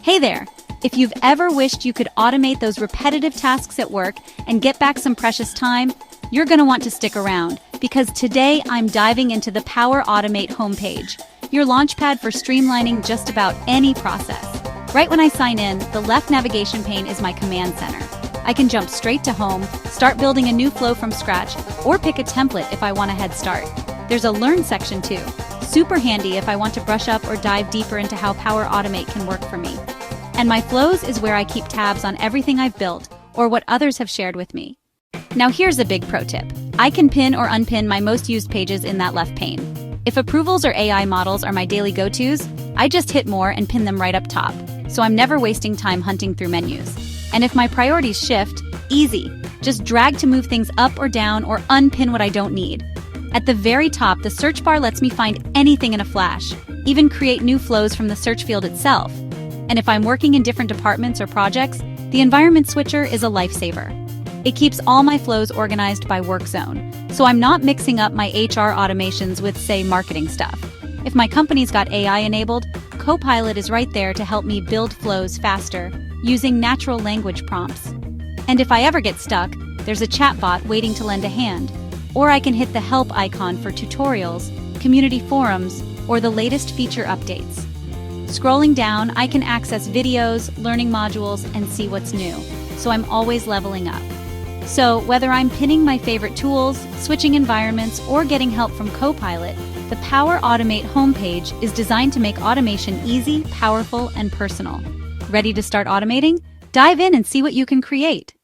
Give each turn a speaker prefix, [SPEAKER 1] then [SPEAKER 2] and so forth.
[SPEAKER 1] Hey there! If you've ever wished you could automate those repetitive tasks at work and get back some precious time, you're going to want to stick around, because today I'm diving into the Power Automate homepage, your launchpad for streamlining just about any process. Right when I sign in, the left navigation pane is my command center. I can jump straight to home, start building a new flow from scratch, or pick a template if I want a head start. There's a Learn section too. Super handy if I want to brush up or dive deeper into how Power Automate can work for me. And my Flows is where I keep tabs on everything I've built or what others have shared with me. Now here's a big pro tip. I can pin or unpin my most used pages in that left pane. If approvals or AI models are my daily go-tos, I just hit more and pin them right up top, so I'm never wasting time hunting through menus. And if my priorities shift, easy. Just drag to move things up or down or unpin what I don't need. At the very top, the search bar lets me find anything in a flash, even create new flows from the search field itself. And if I'm working in different departments or projects, the environment switcher is a lifesaver. It keeps all my flows organized by work zone, so I'm not mixing up my HR automations with, say, marketing stuff. If my company's got AI enabled, Copilot is right there to help me build flows faster, using natural language prompts. And if I ever get stuck, there's a chatbot waiting to lend a hand. Or I can hit the help icon for tutorials, community forums, or the latest feature updates. Scrolling down, I can access videos, learning modules, and see what's new, so I'm always leveling up. So whether I'm pinning my favorite tools, switching environments, or getting help from Copilot, the Power Automate homepage is designed to make automation easy, powerful, and personal. Ready to start automating? Dive in and see what you can create.